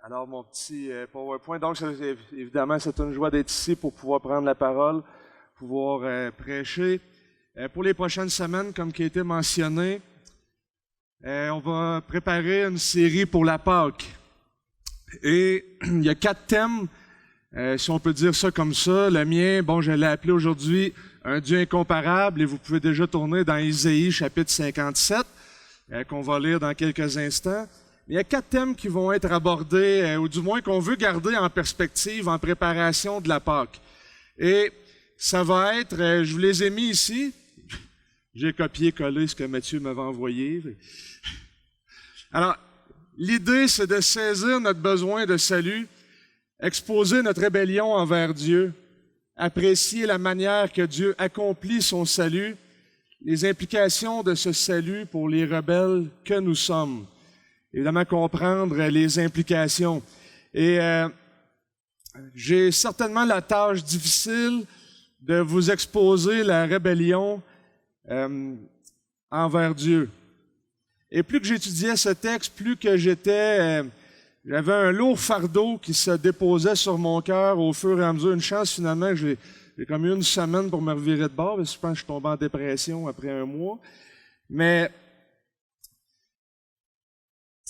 Alors, mon petit PowerPoint, donc évidemment, c'est une joie d'être ici pour pouvoir prendre la parole, pouvoir prêcher. Pour les prochaines semaines, comme qui a été mentionné, on va préparer une série pour la Pâque. Et il y a 4 thèmes, si on peut dire ça comme ça. Le mien, je l'ai appelé aujourd'hui « Un Dieu incomparable » et vous pouvez déjà tourner dans Isaïe chapitre 57, qu'on va lire dans quelques instants. Il y a 4 thèmes qui vont être abordés, ou du moins qu'on veut garder en perspective, en préparation de la Pâque. Et ça va être, je vous les ai mis ici, j'ai copié-collé ce que Mathieu m'avait envoyé. Alors, l'idée, c'est de saisir notre besoin de salut, exposer notre rébellion envers Dieu, apprécier la manière que Dieu accomplit son salut, les implications de ce salut pour les rebelles que nous sommes. Évidemment, comprendre les implications. Et j'ai certainement la tâche difficile de vous exposer la rébellion envers Dieu. Et plus que j'étudiais ce texte, plus que j'avais un lourd fardeau qui se déposait sur mon cœur au fur et à mesure. Une chance finalement que j'ai comme eu une semaine pour me revirer de bord, parce que je pense que je suis tombé en dépression après un mois. Mais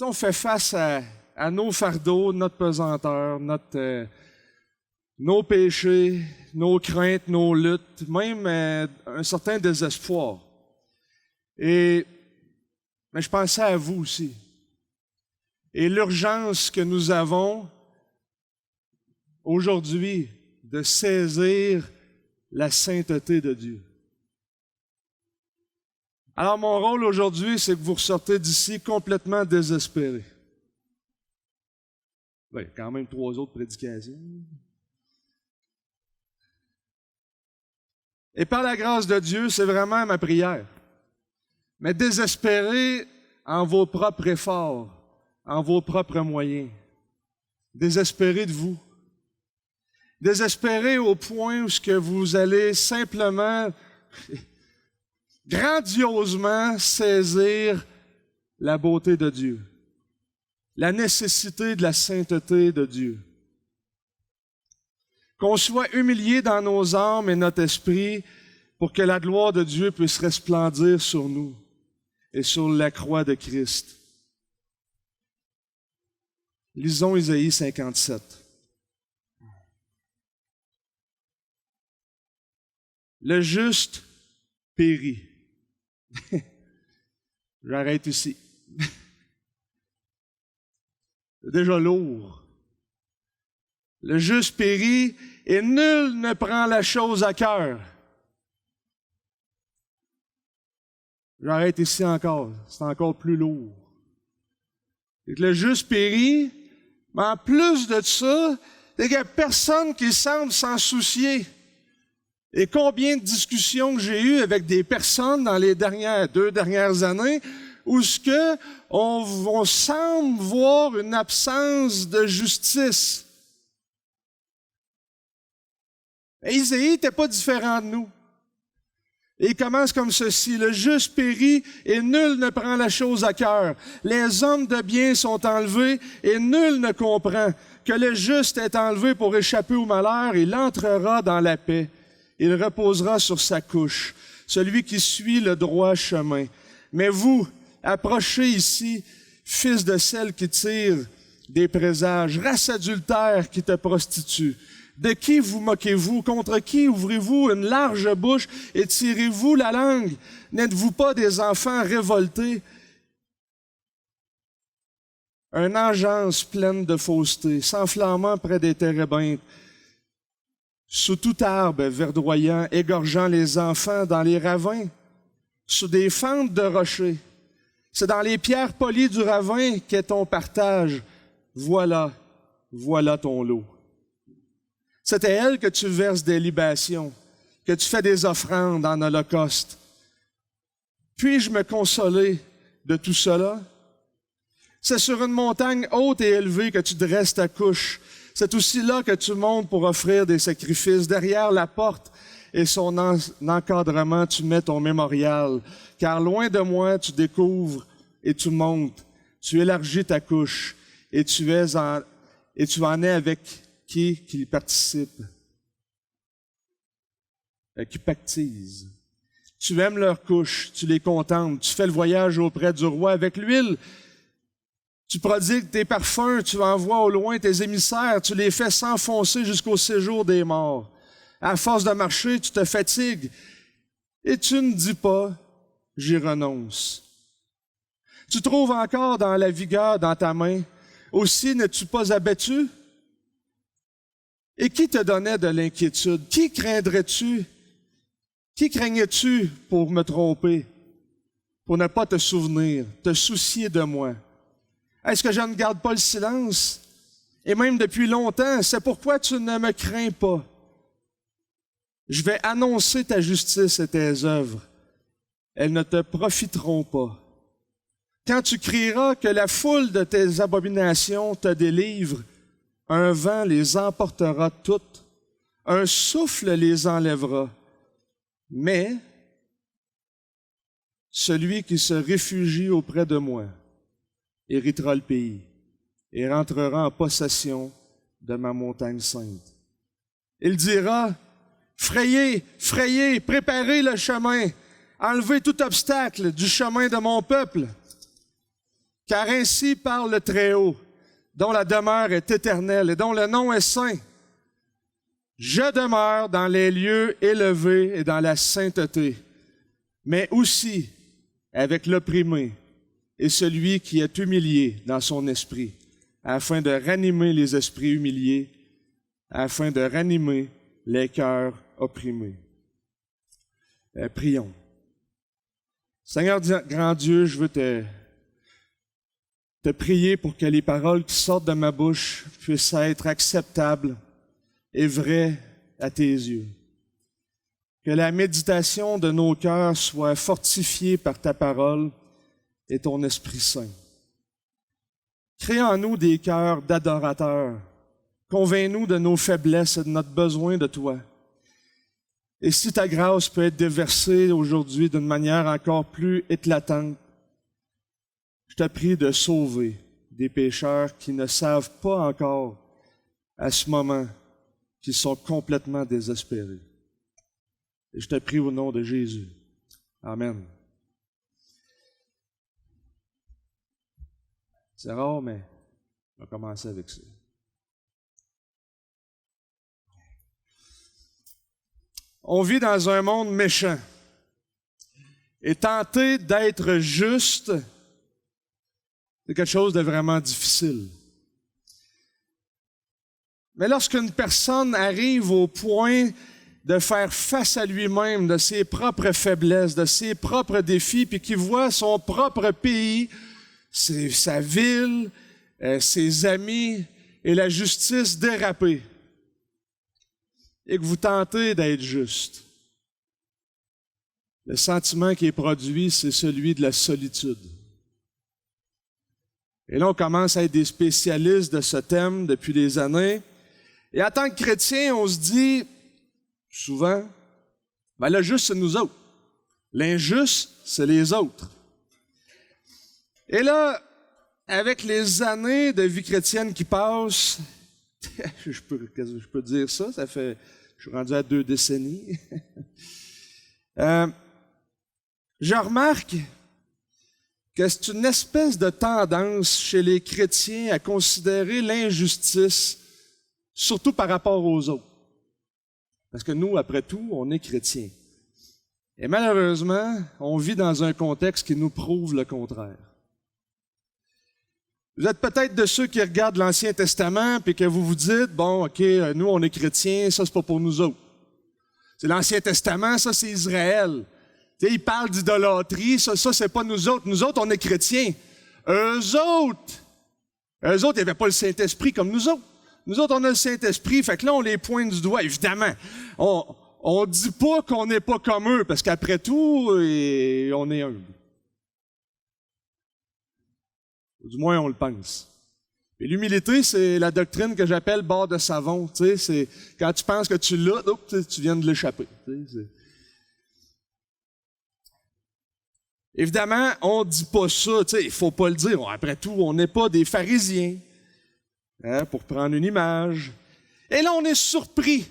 on fait face à nos fardeaux, notre pesanteur, nos péchés, nos craintes, nos luttes, même un certain désespoir. Mais je pensais à vous aussi. Et l'urgence que nous avons aujourd'hui de saisir la sainteté de Dieu. Alors, mon rôle aujourd'hui, c'est que vous ressortez d'ici complètement désespérés. Il y a quand même 3 autres prédications. Et par la grâce de Dieu, c'est vraiment ma prière. Mais désespérés en vos propres efforts, en vos propres moyens. Désespérés de vous. Désespérés au point où ce que vous allez simplement grandiosement saisir la beauté de Dieu, la nécessité de la sainteté de Dieu. Qu'on soit humilié dans nos âmes et notre esprit pour que la gloire de Dieu puisse resplendir sur nous et sur la croix de Christ. Lisons Isaïe 57. Le juste périt. J'arrête ici. C'est déjà lourd. Le juste périt et nul ne prend la chose à cœur. J'arrête ici encore. C'est encore plus lourd. Et que le juste périt, mais en plus de ça, il n'y a personne qui semble s'en soucier. Et combien de discussions que j'ai eues avec des personnes dans les 2 dernières années où on semble voir une absence de justice. Et Isaïe n'était pas différent de nous. Et il commence comme ceci. Le juste périt et nul ne prend la chose à cœur. Les hommes de bien sont enlevés et nul ne comprend. Que le juste est enlevé pour échapper au malheur, il entrera dans la paix. Il reposera sur sa couche, celui qui suit le droit chemin. Mais vous, approchez ici, fils de celle qui tire des présages, race adultère qui te prostitue. De qui vous moquez-vous? Contre qui ouvrez-vous une large bouche et tirez-vous la langue? N'êtes-vous pas des enfants révoltés? Une engeance pleine de fausseté, s'enflammant près des térébintes, sous tout arbre verdoyant, égorgeant les enfants dans les ravins, sous des fentes de rochers. C'est dans les pierres polies du ravin qu'est ton partage. Voilà ton lot. C'est à elle que tu verses des libations, que tu fais des offrandes en holocauste. Puis-je me consoler de tout cela? C'est sur une montagne haute et élevée que tu dresses ta couche. C'est aussi là que tu montes pour offrir des sacrifices. Derrière la porte et son encadrement, tu mets ton mémorial. Car loin de moi, tu découvres et tu montes. Tu élargis ta couche et tu es et tu en es avec qui participe, qui pactise. Tu aimes leurs couches, tu les contentes, tu fais le voyage auprès du roi avec l'huile. Tu prodigues tes parfums, tu envoies au loin tes émissaires, tu les fais s'enfoncer jusqu'au séjour des morts. À force de marcher, tu te fatigues et tu ne dis pas « j'y renonce ». Tu trouves encore dans la vigueur dans ta main. Aussi n'es-tu pas abattu? Et qui te donnait de l'inquiétude? Qui craindrais-tu? Qui craignais-tu pour me tromper, pour ne pas te souvenir, te soucier de moi? Est-ce que je ne garde pas le silence? Et même depuis longtemps, c'est pourquoi tu ne me crains pas. Je vais annoncer ta justice et tes œuvres. Elles ne te profiteront pas. Quand tu crieras que la foule de tes abominations te délivre, un vent les emportera toutes, un souffle les enlèvera. Mais celui qui se réfugie auprès de moi héritera le pays et rentrera en possession de ma montagne sainte. Il dira, frayez, frayez, préparez le chemin, enlevez tout obstacle du chemin de mon peuple. Car ainsi parle le Très-Haut, dont la demeure est éternelle et dont le nom est saint. Je demeure dans les lieux élevés et dans la sainteté, mais aussi avec l'opprimé et celui qui est humilié dans son esprit, afin de ranimer les esprits humiliés, afin de ranimer les cœurs opprimés. Prions. Seigneur grand Dieu, je veux te prier pour que les paroles qui sortent de ma bouche puissent être acceptables et vraies à tes yeux. Que la méditation de nos cœurs soit fortifiée par ta parole et ton Esprit Saint. Crée en nous des cœurs d'adorateurs. Convainc-nous de nos faiblesses et de notre besoin de toi. Et si ta grâce peut être déversée aujourd'hui d'une manière encore plus éclatante, je te prie de sauver des pécheurs qui ne savent pas encore à ce moment qu'ils sont complètement désespérés. Et je te prie au nom de Jésus. Amen. C'est rare, mais on va commencer avec ça. On vit dans un monde méchant. Et tenter d'être juste, c'est quelque chose de vraiment difficile. Mais lorsqu'une personne arrive au point de faire face à lui-même, de ses propres faiblesses, de ses propres défis, puis qu'il voit son propre pays, sa ville, ses amis et la justice déraper, et que vous tentez d'être juste, le sentiment qui est produit, c'est celui de la solitude. Et là, on commence à être des spécialistes de ce thème depuis des années. Et en tant que chrétien, on se dit souvent, ben le juste, c'est nous autres. L'injuste, c'est les autres. Et là, avec les années de vie chrétienne qui passent, je peux dire ça, je suis rendu à 2 décennies. Je remarque que c'est une espèce de tendance chez les chrétiens à considérer l'injustice, surtout par rapport aux autres. Parce que nous, après tout, on est chrétiens. Et malheureusement, on vit dans un contexte qui nous prouve le contraire. Vous êtes peut-être de ceux qui regardent l'Ancien Testament puis que vous vous dites, bon, OK, nous, on est chrétiens, ça, c'est pas pour nous autres. C'est l'Ancien Testament, ça, c'est Israël. Tu sais, ils parlent d'idolâtrie, ça, c'est pas nous autres. Nous autres, on est chrétiens. Eux autres, ils n'avaient pas le Saint-Esprit comme nous autres. Nous autres, on a le Saint-Esprit, fait que là, on les pointe du doigt. Évidemment, on dit pas qu'on n'est pas comme eux, parce qu'après tout, on est humble. Du moins, on le pense. Et l'humilité, c'est la doctrine que j'appelle bord de savon. Tu sais, c'est quand tu penses que tu l'as, tu viens de l'échapper. Tu sais, évidemment, on dit pas ça. Tu sais, il faut pas le dire. Après tout, on n'est pas des pharisiens. hein, pour prendre une image. Et là, on est surpris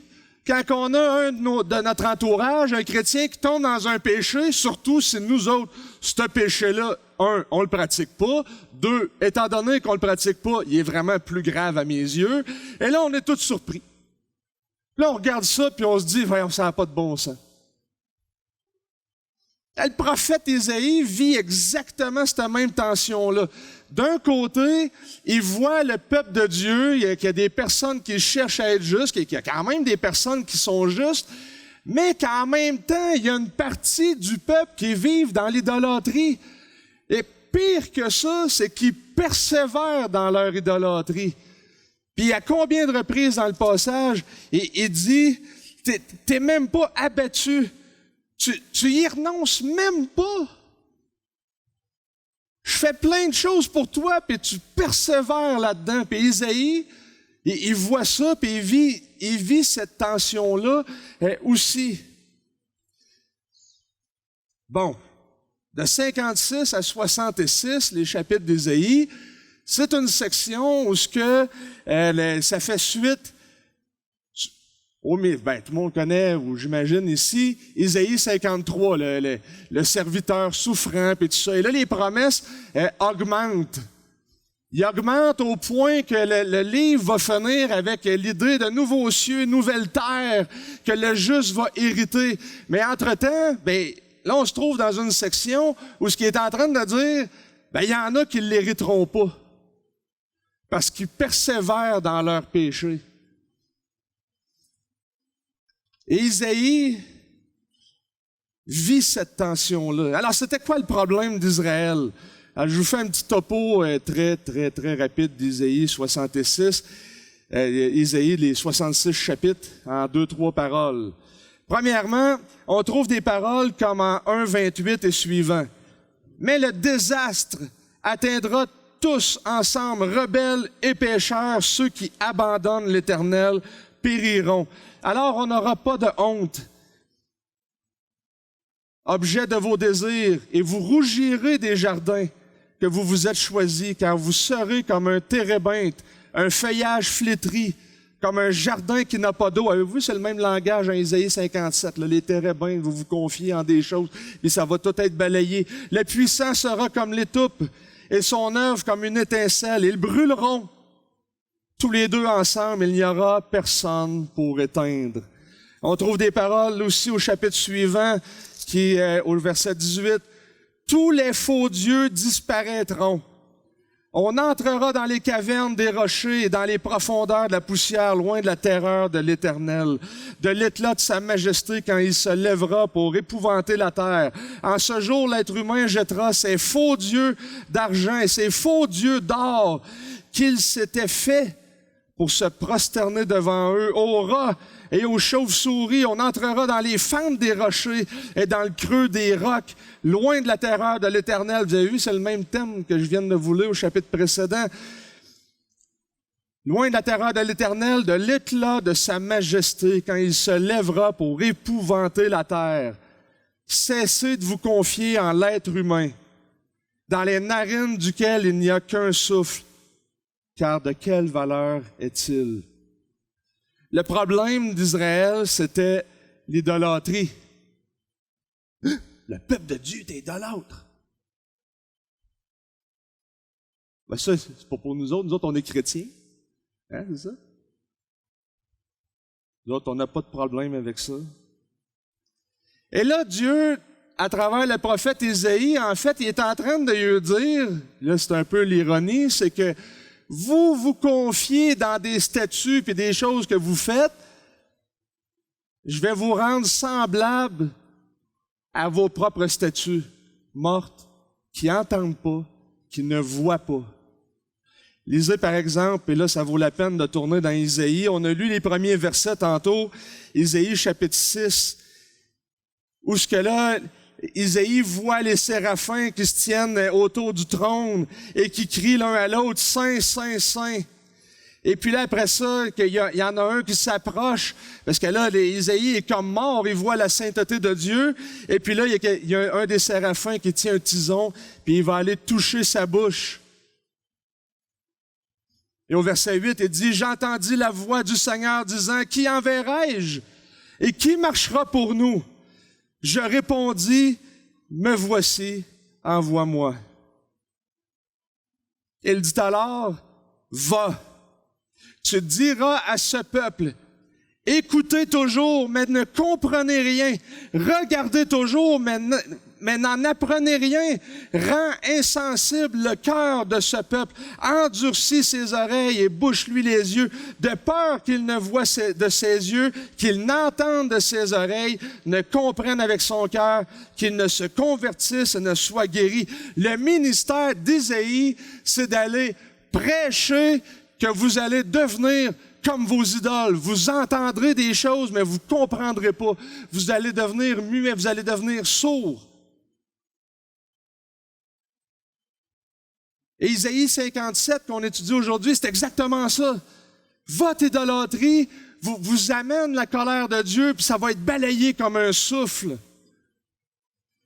quand on a de notre entourage, un chrétien qui tombe dans un péché, surtout si nous autres, ce péché-là, on le pratique pas. 2, étant donné qu'on le pratique pas, il est vraiment plus grave à mes yeux. Et là, on est tous surpris. Là, on regarde ça, puis on se dit, voyons, ça n'a pas de bon sens. Le prophète Isaïe vit exactement cette même tension-là. D'un côté, il voit le peuple de Dieu, qu'il y a des personnes qui cherchent à être justes, qu'il y a quand même des personnes qui sont justes, mais qu'en même temps, il y a une partie du peuple qui vit dans l'idolâtrie. Et pire que ça, c'est qu'ils persévèrent dans leur idolâtrie. Puis à combien de reprises dans le passage, il dit, t'es même pas abattu. Tu y renonces même pas. Je fais plein de choses pour toi, puis tu persévères là-dedans. Puis Isaïe, il voit ça, puis il vit cette tension-là aussi. Bon, de 56 à 66, les chapitres d'Isaïe, c'est une section où ça fait suite. Tout le monde connaît, ou j'imagine ici, Isaïe 53, le serviteur souffrant, puis tout ça. Et là, les promesses augmentent. Ils augmentent au point que le livre va finir avec l'idée de nouveaux cieux, nouvelle terre, que le juste va hériter. Mais entre-temps, là, on se trouve dans une section où ce qui est en train de dire, il y en a qui ne l'hériteront pas. Parce qu'ils persévèrent dans leur péché. Et Isaïe vit cette tension-là. Alors, c'était quoi le problème d'Israël? Alors, je vous fais un petit topo très, très, très rapide d'Isaïe 66. Isaïe, les 66 chapitres, en 2-3 paroles. Premièrement, on trouve des paroles comme en 1,28 et suivant. Mais le désastre atteindra tous ensemble, rebelles et pécheurs, ceux qui abandonnent l'Éternel périront. Alors on n'aura pas de honte. Objet de vos désirs, et vous rougirez des jardins que vous vous êtes choisis, car vous serez comme un térébinthe, un feuillage flétri, comme un jardin qui n'a pas d'eau. Avez-vous vu, c'est le même langage en Isaïe 57. Là, les térébinthes, vous vous confiez en des choses, et ça va tout être balayé. Le puissant sera comme l'étoupe, et son œuvre comme une étincelle. Ils brûleront. Tous les deux ensemble, il n'y aura personne pour éteindre. On trouve des paroles aussi au chapitre suivant, qui est au verset 18. Tous les faux dieux disparaîtront. On entrera dans les cavernes des rochers et dans les profondeurs de la poussière, loin de la terreur de l'Éternel, de l'éclat de sa majesté quand il se lèvera pour épouvanter la terre. En ce jour, l'être humain jettera ses faux dieux d'argent et ses faux dieux d'or qu'il s'était fait pour se prosterner devant eux. Aux rats et aux chauves-souris, on entrera dans les fentes des rochers et dans le creux des rocs, loin de la terreur de l'Éternel. Vous avez vu, c'est le même thème que je viens de vous lire au chapitre précédent. Loin de la terreur de l'Éternel, de l'éclat de sa majesté, quand il se lèvera pour épouvanter la terre. Cessez de vous confier en l'être humain, dans les narines duquel il n'y a qu'un souffle. Car de quelle valeur est-il? Le problème d'Israël, c'était l'idolâtrie. Le peuple de Dieu est idolâtre. Ça, c'est pas pour nous autres. On est chrétiens. Hein, c'est ça? Nous autres, on n'a pas de problème avec ça. Et là, Dieu, à travers le prophète Isaïe, en fait, il est en train de lui dire, là, c'est un peu l'ironie, c'est que vous vous confiez dans des statuts et des choses que vous faites, je vais vous rendre semblables à vos propres statues, mortes, qui n'entendent pas, qui ne voient pas. Lisez par exemple, et là ça vaut la peine de tourner dans Isaïe, on a lu les premiers versets tantôt, Isaïe chapitre 6, où ce que là, Isaïe voit les séraphins qui se tiennent autour du trône et qui crient l'un à l'autre, « Saint, Saint, Saint ». Et puis là, après ça, il y en a un qui s'approche, parce que là, Isaïe est comme mort, il voit la sainteté de Dieu. Et puis là, il y a un des séraphins qui tient un tison, puis il va aller toucher sa bouche. Et au verset 8, il dit, « J'entendis la voix du Seigneur disant, « Qui enverrai-je? Et qui marchera pour nous? » Je répondis, « Me voici, envoie-moi. » Il dit alors, « Va, tu diras à ce peuple, « Écoutez toujours, mais ne comprenez rien. Regardez toujours, mais n'en apprenez rien. Rends insensible le cœur de ce peuple. Endurcis ses oreilles et bouche-lui les yeux, de peur qu'il ne voie de ses yeux, qu'il n'entende de ses oreilles, ne comprenne avec son cœur, qu'il ne se convertisse et ne soit guéri. » Le ministère d'Isaïe, c'est d'aller prêcher que vous allez devenir comme vos idoles. Vous entendrez des choses, mais vous ne comprendrez pas. Vous allez devenir muets, vous allez devenir sourds. Et Isaïe 57 qu'on étudie aujourd'hui, c'est exactement ça. Votre idolâtrie vous amène la colère de Dieu, puis ça va être balayé comme un souffle.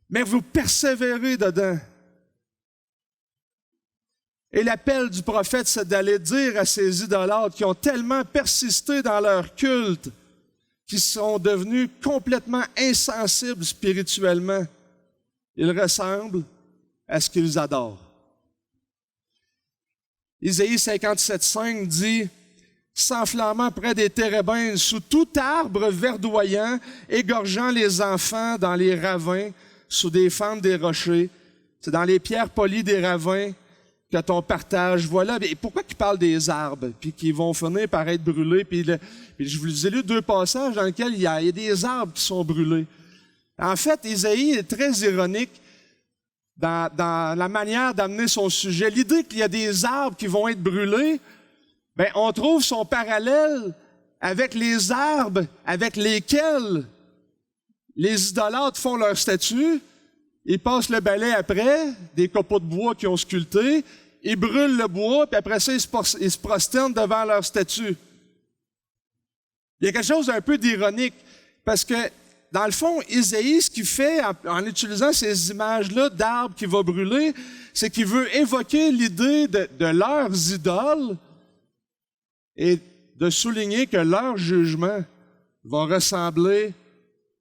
Mais vous persévérez dedans. Et l'appel du prophète, c'est d'aller dire à ces idolâtres qui ont tellement persisté dans leur culte, qui sont devenus complètement insensibles spirituellement. Ils ressemblent à ce qu'ils adorent. Isaïe 57,5 dit, « S'enflammant près des térébinths, sous tout arbre verdoyant, égorgeant les enfants dans les ravins, sous des fentes des rochers, c'est dans les pierres polies des ravins, que ton partage, voilà. Mais pourquoi il parle des arbres, puis qui vont finir par être brûlés? Puis je vous ai lu 2 passages dans lesquels il y a des arbres qui sont brûlés. En fait, Isaïe est très ironique dans la manière d'amener son sujet. L'idée qu'il y a des arbres qui vont être brûlés, ben on trouve son parallèle avec les arbres avec lesquels les idolâtres font leur statue. Ils passent le balai après, des copeaux de bois qu'ils ont sculptés, ils brûlent le bois, puis après ça, ils se prosternent devant leur statue. Il y a quelque chose d'un peu d'ironique, parce que, dans le fond, Isaïe, ce qu'il fait en utilisant ces images-là d'arbres qui vont brûler, c'est qu'il veut évoquer l'idée de leurs idoles et de souligner que leur jugement va ressembler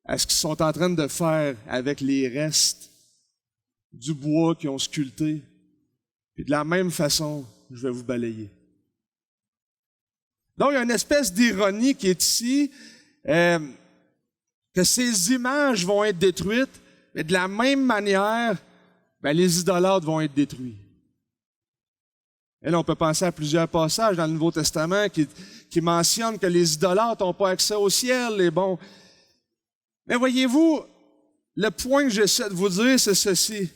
à ce qu'ils sont en train de faire avec les restes du bois qu'ils ont sculpté. Puis de la même façon, je vais vous balayer. Donc, il y a une espèce d'ironie qui est ici, que ces images vont être détruites, mais de la même manière, ben, les idolâtres vont être détruits. Et là, on peut penser à plusieurs passages dans le Nouveau Testament qui mentionnent que les idolâtres n'ont pas accès au ciel. Et bon. Mais voyez-vous, le point que j'essaie de vous dire, c'est ceci.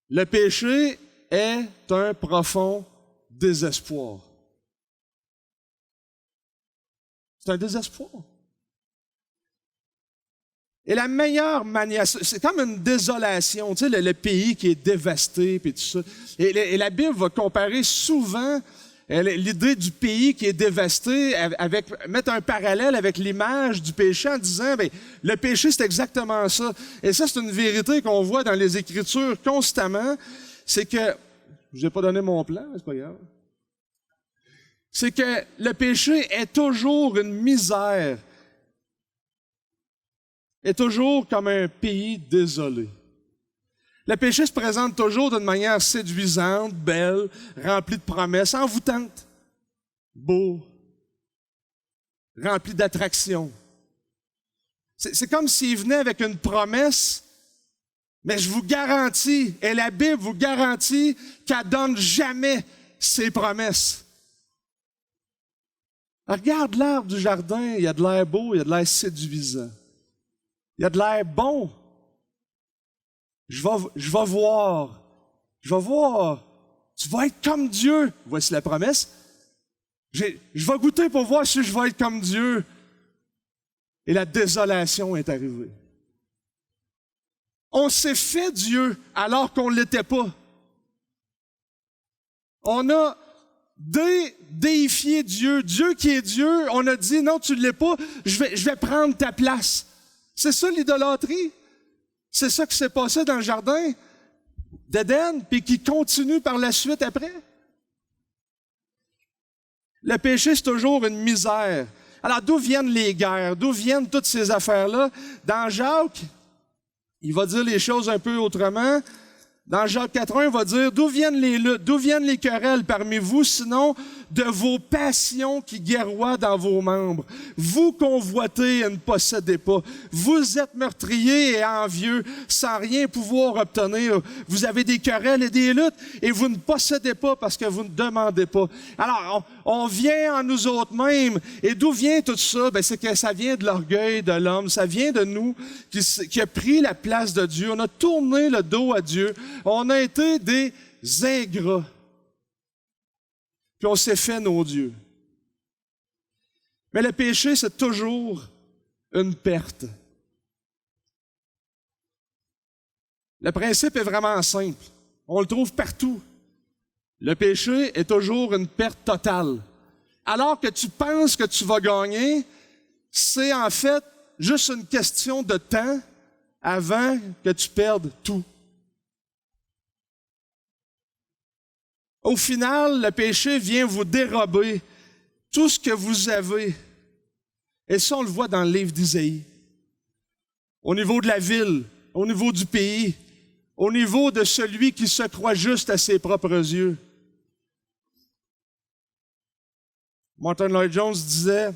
Le péché est un profond désespoir. C'est un désespoir. Et la meilleure manière, c'est comme une désolation, tu sais, le pays qui est dévasté, puis tout ça. Et la Bible va comparer souvent l'idée du pays qui est dévasté mettre un parallèle avec l'image du péché en disant, bien, le péché, c'est exactement ça. Et ça, c'est une vérité qu'on voit dans les Écritures constamment. C'est que, je vous ai pas donné mon plan, mais c'est pas grave. C'est que le péché est toujours une misère, est toujours comme un pays désolé. Le péché se présente toujours d'une manière séduisante, belle, remplie de promesses, envoûtante, beau, remplie d'attractions. C'est comme s'il venait avec une promesse, mais je vous garantis, et la Bible vous garantit qu'elle donne jamais ses promesses. Regarde l'arbre du jardin, il y a de l'air beau, il y a de l'air séduisant. Il y a de l'air bon. Je vais voir. Tu vas être comme Dieu. Voici la promesse. Je vais goûter pour voir si je vais être comme Dieu. Et la désolation est arrivée. On s'est fait Dieu alors qu'on ne l'était pas. On a déifié Dieu. Dieu qui est Dieu, on a dit non, tu ne l'es pas, je vais prendre ta place. C'est ça l'idolâtrie. C'est ça qui s'est passé dans le jardin d'Éden, puis qui continue par la suite après. Le péché, c'est toujours une misère. Alors, d'où viennent les guerres? D'où viennent toutes ces affaires-là? Dans Jacques, il va dire les choses un peu autrement. Dans Jacques 4.1, il va dire, d'où viennent les luttes, d'où viennent les querelles parmi vous, sinon de vos passions qui guerroient dans vos membres. Vous convoitez et ne possédez pas. Vous êtes meurtriers et envieux, sans rien pouvoir obtenir. Vous avez des querelles et des luttes, et vous ne possédez pas parce que vous ne demandez pas. Alors, on vient en nous autres mêmes. Et d'où vient tout ça? Ben, c'est que ça vient de l'orgueil de l'homme. Ça vient de nous qui a pris la place de Dieu. On a tourné le dos à Dieu. On a été des ingrats. Puis on s'est fait nos dieux. Mais le péché, c'est toujours une perte. Le principe est vraiment simple. On le trouve partout. Le péché est toujours une perte totale. Alors que tu penses que tu vas gagner, c'est en fait juste une question de temps avant que tu perdes tout. Au final, le péché vient vous dérober tout ce que vous avez. Et ça, on le voit dans le livre d'Isaïe. Au niveau de la ville, au niveau du pays, au niveau de celui qui se croit juste à ses propres yeux. Martin Lloyd-Jones disait,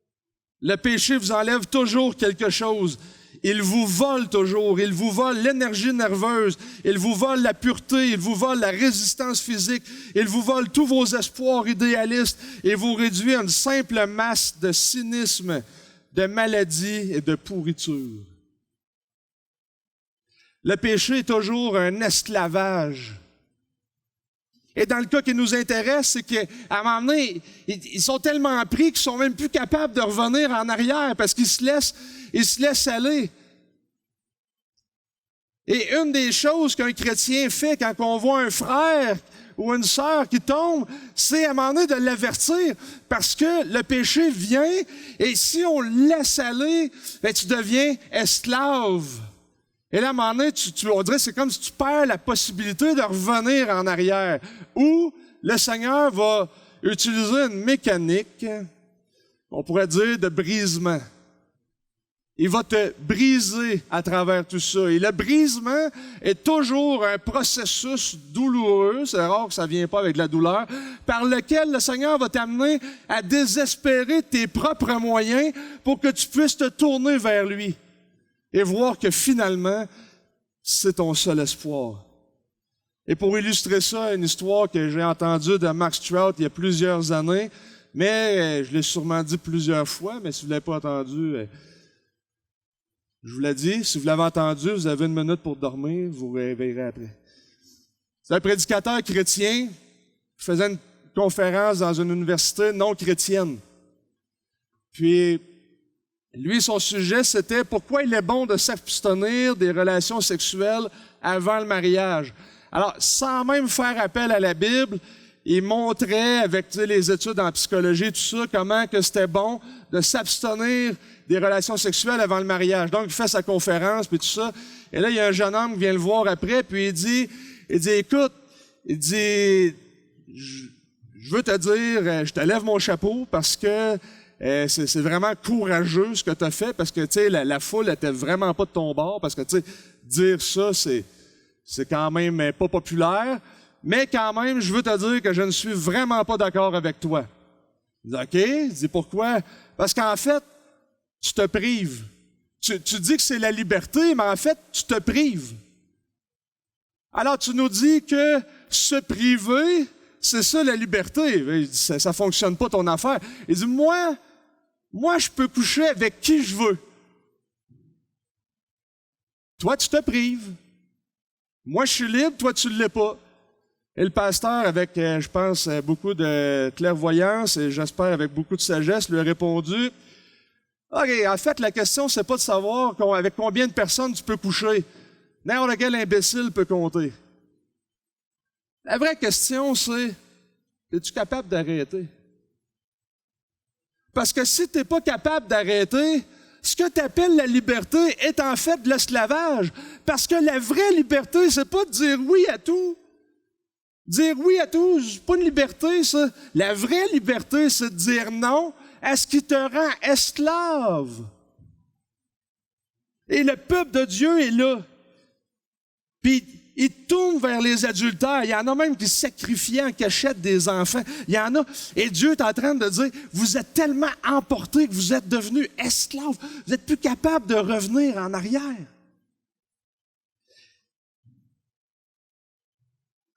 « Le péché vous enlève toujours quelque chose. Il vous vole toujours, il vous vole l'énergie nerveuse, il vous vole la pureté, il vous vole la résistance physique, il vous vole tous vos espoirs idéalistes et vous réduit à une simple masse de cynisme, de maladie et de pourriture. » Le péché est toujours un esclavage. Et dans le cas qui nous intéresse, c'est qu'à un moment donné, ils sont tellement pris qu'ils sont même plus capables de revenir en arrière parce qu'ils se laissent aller. Et une des choses qu'un chrétien fait quand on voit un frère ou une sœur qui tombe, c'est à un moment donné de l'avertir parce que le péché vient et si on le laisse aller, ben, tu deviens esclave. Et là, à un moment donné, on dirait que c'est comme si tu perds la possibilité de revenir en arrière. Ou le Seigneur va utiliser une mécanique, on pourrait dire, de brisement. Il va te briser à travers tout ça. Et le brisement est toujours un processus douloureux, c'est rare que ça ne vienne pas avec de la douleur, par lequel le Seigneur va t'amener à désespérer tes propres moyens pour que tu puisses te tourner vers lui et voir que finalement, c'est ton seul espoir. Et pour illustrer ça, une histoire que j'ai entendue de Max Trout il y a plusieurs années, mais je l'ai sûrement dit plusieurs fois, mais si vous ne l'avez pas entendu, je vous l'ai dit, si vous l'avez entendu, vous avez 1 minute pour dormir, vous vous réveillerez après. C'est un prédicateur chrétien qui faisait une conférence dans une université non chrétienne. Puis, lui, son sujet, c'était pourquoi il est bon de s'abstenir des relations sexuelles avant le mariage. Alors, sans même faire appel à la Bible, il montrait avec les études en psychologie, tout ça, comment que c'était bon de s'abstenir des relations sexuelles avant le mariage. Donc, il fait sa conférence, puis tout ça. Et là, il y a un jeune homme qui vient le voir après, puis il dit, écoute, il dit, je veux te dire, je te lève mon chapeau parce que c'est vraiment courageux ce que tu as fait, parce que, tu sais, la foule était vraiment pas de ton bord, parce que, tu sais, dire ça, c'est quand même pas populaire. Mais quand même, je veux te dire que je ne suis vraiment pas d'accord avec toi. Il dit, OK. Il dit, pourquoi? Parce qu'en fait, tu te prives. Tu dis que c'est la liberté, mais en fait, tu te prives. Alors, tu nous dis que se priver, c'est ça la liberté. Il dit, ça fonctionne pas ton affaire. Il dit, moi, je peux coucher avec qui je veux. Toi, tu te prives. Moi, je suis libre, toi, tu ne l'es pas. Et le pasteur, avec, je pense, beaucoup de clairvoyance et j'espère avec beaucoup de sagesse, lui a répondu, « OK, en fait, la question, c'est pas de savoir avec combien de personnes tu peux coucher. N'importe quel imbécile peut compter. La vraie question, c'est, es-tu capable d'arrêter? Parce que si tu n'es pas capable d'arrêter, ce que tu appelles la liberté est en fait de l'esclavage. Parce que la vraie liberté, c'est pas de dire oui à tout. Dire oui à tout, c'est pas une liberté, ça. La vraie liberté, c'est de dire non à ce qui te rend esclave. Et le peuple de Dieu est là. Puis il tourne vers les adultères. Il y en a même qui sacrifient en cachette des enfants. Il y en a. Et Dieu est en train de dire, vous êtes tellement emportés que vous êtes devenus esclaves. Vous n'êtes plus capable de revenir en arrière.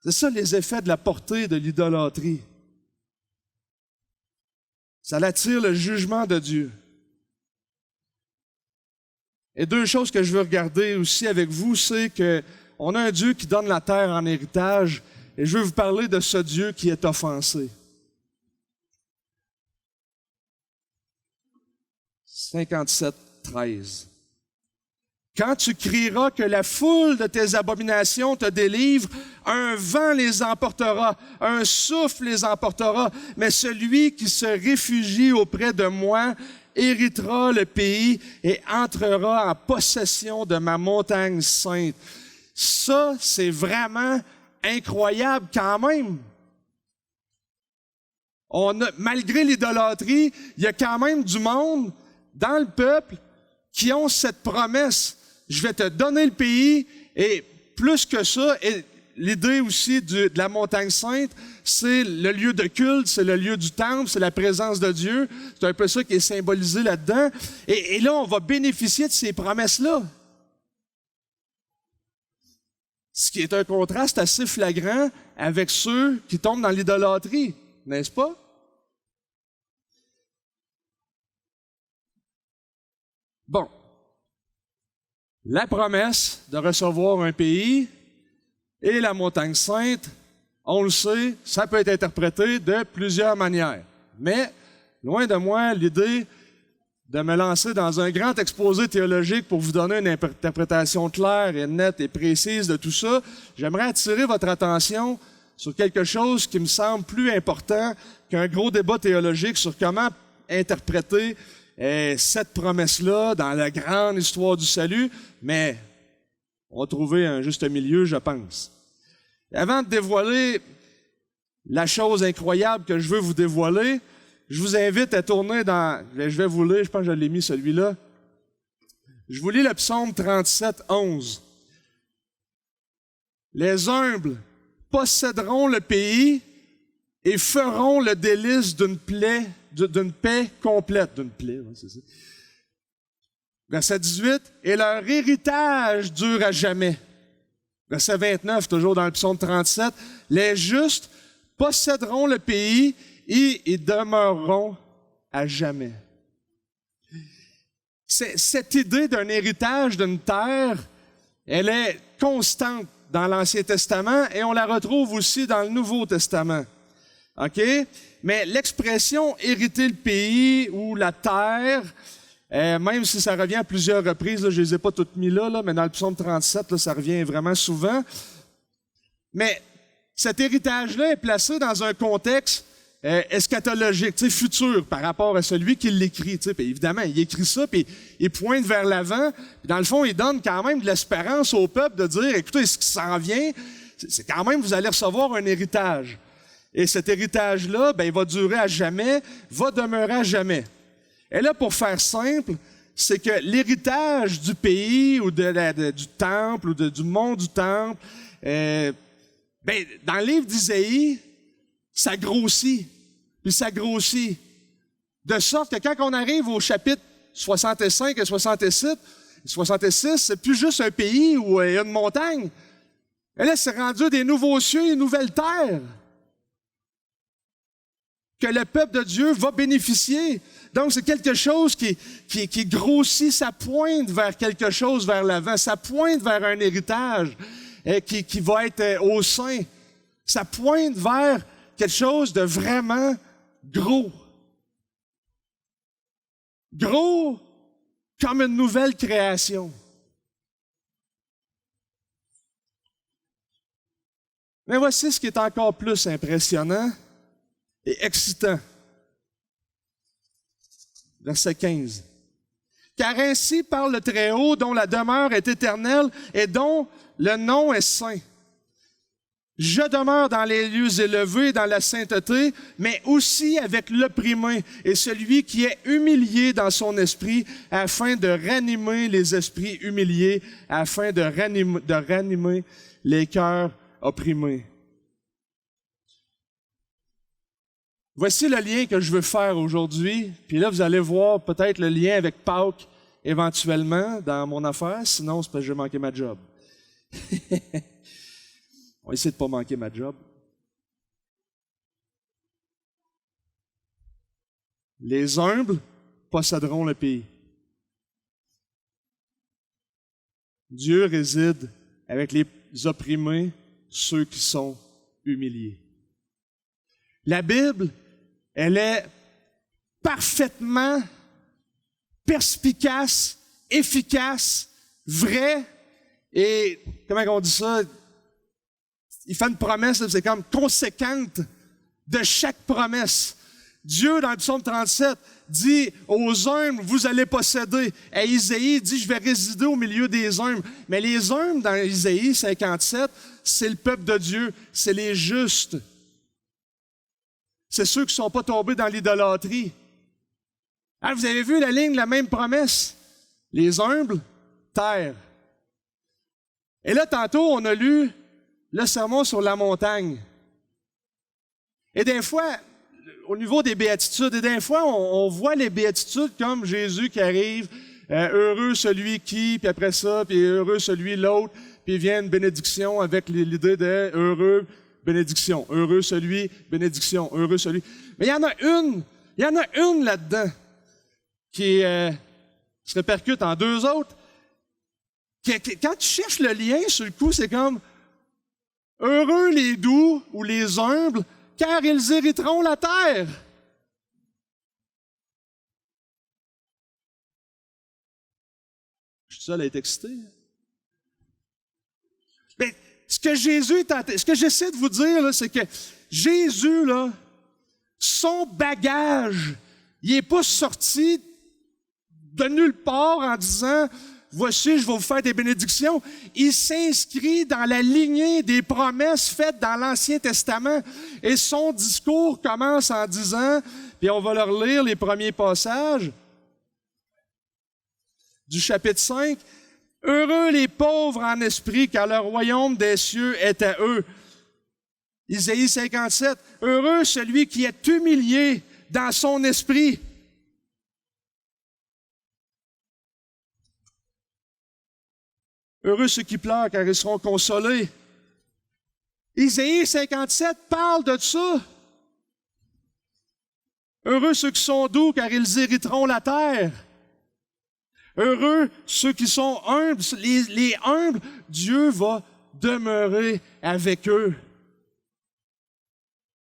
C'est ça les effets de la portée de l'idolâtrie. Ça attire le jugement de Dieu. Et deux choses que je veux regarder aussi avec vous, c'est qu'on a un Dieu qui donne la terre en héritage, et je veux vous parler de ce Dieu qui est offensé. 57:13. Quand tu crieras que la foule de tes abominations te délivre, un vent les emportera, un souffle les emportera, mais celui qui se réfugie auprès de moi héritera le pays et entrera en possession de ma montagne sainte. Ça, c'est vraiment incroyable quand même. Malgré l'idolâtrie, il y a quand même du monde dans le peuple qui ont cette promesse. Je vais te donner le pays, et plus que ça, et l'idée aussi de la montagne sainte, c'est le lieu de culte, c'est le lieu du temple, c'est la présence de Dieu. C'est un peu ça qui est symbolisé là-dedans. Et là, on va bénéficier de ces promesses-là. Ce qui est un contraste assez flagrant avec ceux qui tombent dans l'idolâtrie, n'est-ce pas? Bon. La promesse de recevoir un pays et la montagne sainte, on le sait, ça peut être interprété de plusieurs manières. Mais, loin de moi, l'idée de me lancer dans un grand exposé théologique pour vous donner une interprétation claire et nette et précise de tout ça, j'aimerais attirer votre attention sur quelque chose qui me semble plus important qu'un gros débat théologique sur comment interpréter cette promesse-là dans la grande histoire du salut, mais on va trouver un juste milieu, je pense. Et avant de dévoiler la chose incroyable que je veux vous dévoiler, je vous invite à tourner dans... Je vais vous lire, je pense que je l'ai mis celui-là. Je vous lis le psaume 37, 11. Les humbles posséderont le pays et feront le délice d'une paix complète. D'une plaie, c'est ça. Verset 18, et leur héritage dure à jamais. Verset 29, toujours dans le psaume 37, les justes posséderont le pays et ils demeureront à jamais. Cette idée d'un héritage d'une terre, elle est constante dans l'Ancien Testament et on la retrouve aussi dans le Nouveau Testament. OK? Mais l'expression « hériter le pays » ou « la terre », même si ça revient à plusieurs reprises, là, je ne les ai pas toutes mis là, mais dans le psaume 37, là, ça revient vraiment souvent. Mais cet héritage-là est placé dans un contexte eschatologique, futur, par rapport à celui qui l'écrit. Puis évidemment, il écrit ça, puis il pointe vers l'avant. Puis dans le fond, il donne quand même de l'espérance au peuple de dire, écoutez, ce qui s'en vient, c'est quand même, vous allez recevoir un héritage. Et cet héritage-là, il va durer à jamais, va demeurer à jamais. Et là, pour faire simple, c'est que l'héritage du pays ou du temple ou du monde du temple, dans le livre d'Isaïe, ça grossit, puis ça grossit. De sorte que quand on arrive au chapitre 65 et 66, c'est plus juste un pays où il y a une montagne. Et là, c'est rendu des nouveaux cieux et une nouvelle terre que le peuple de Dieu va bénéficier. Donc, c'est quelque chose qui grossit, ça pointe vers quelque chose vers l'avant, ça pointe vers un héritage qui va être au sein. Ça pointe vers quelque chose de vraiment gros. Gros comme une nouvelle création. Mais voici ce qui est encore plus impressionnant et excitant. Verset 15. Car ainsi parle le Très-Haut, dont la demeure est éternelle et dont le nom est saint. Je demeure dans les lieux élevés, dans la sainteté, mais aussi avec l'opprimé et celui qui est humilié dans son esprit, afin de ranimer les esprits humiliés, afin de ranimer les cœurs opprimés. Voici le lien que je veux faire aujourd'hui. Puis là, vous allez voir peut-être le lien avec Pâques éventuellement dans mon affaire. Sinon, c'est parce que je vais manquer ma job. On va essayer de ne pas manquer ma job. Les humbles posséderont le pays. Dieu réside avec les opprimés, ceux qui sont humiliés. La Bible, elle est parfaitement perspicace, efficace, vraie et, comment on dit ça? Il fait une promesse, c'est comme conséquente de chaque promesse. Dieu, dans le psaume 37, dit aux humbles, vous allez posséder. À Isaïe, dit, je vais résider au milieu des humbles. Mais les humbles, dans Isaïe 57, c'est le peuple de Dieu, c'est les justes. C'est ceux qui ne sont pas tombés dans l'idolâtrie. Ah, vous avez vu la ligne de la même promesse? Les humbles, terre. Et là, tantôt, on a lu le sermon sur la montagne. Et des fois, au niveau des béatitudes, et des fois, on voit les béatitudes comme Jésus qui arrive, heureux celui qui, puis après ça, puis heureux celui l'autre, puis vient une bénédiction avec l'idée de heureux, bénédiction, heureux celui, bénédiction, heureux celui. Mais il y en a une là-dedans qui se répercute en deux autres. Quand tu cherches le lien, sur le coup, c'est comme heureux les doux ou les humbles, car ils hériteront la terre. Je suis seul à être excité. Mais ce que j'essaie de vous dire, là, c'est que Jésus, là, son bagage, il n'est pas sorti de nulle part en disant « Voici, je vais vous faire des bénédictions ». Il s'inscrit dans la lignée des promesses faites dans l'Ancien Testament. Et son discours commence en disant, puis on va leur lire les premiers passages du chapitre 5, « Heureux les pauvres en esprit, car le royaume des cieux est à eux. » Isaïe 57, « Heureux celui qui est humilié dans son esprit. » Heureux ceux qui pleurent, car ils seront consolés. Isaïe 57 parle de ça. Heureux ceux qui sont doux, car ils hériteront la terre. Heureux ceux qui sont humbles, les humbles, Dieu va demeurer avec eux.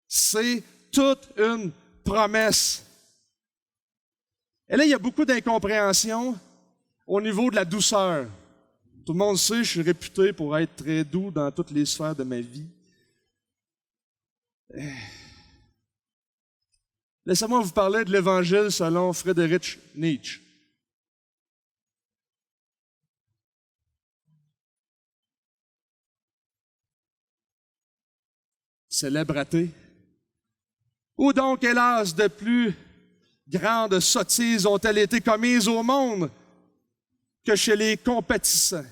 C'est toute une promesse. Et là, il y a beaucoup d'incompréhension au niveau de la douceur. Tout le monde sait, je suis réputé pour être très doux dans toutes les sphères de ma vie. Laissez-moi vous parler de l'Évangile selon Friedrich Nietzsche. Célèbre athée. Où donc, hélas, de plus grandes sottises ont-elles été commises au monde que chez les compatissants?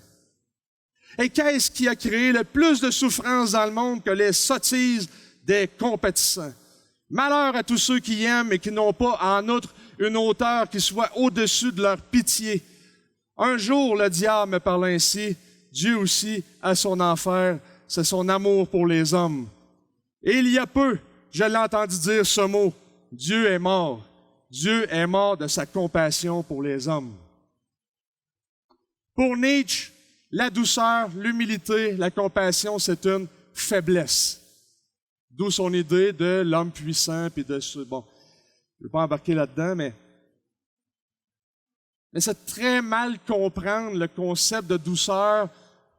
Et qu'est-ce qui a créé le plus de souffrance dans le monde que les sottises des compatissants? Malheur à tous ceux qui aiment et qui n'ont pas en outre une hauteur qui soit au-dessus de leur pitié. Un jour, le diable me parle ainsi, Dieu aussi a son enfer, c'est son amour pour les hommes. Et il y a peu, je l'ai entendu dire ce mot, Dieu est mort. Dieu est mort de sa compassion pour les hommes. Pour Nietzsche, la douceur, l'humilité, la compassion, c'est une faiblesse. D'où son idée de l'homme puissant, puis de ce... Bon, je ne vais pas embarquer là-dedans, mais c'est très mal comprendre le concept de douceur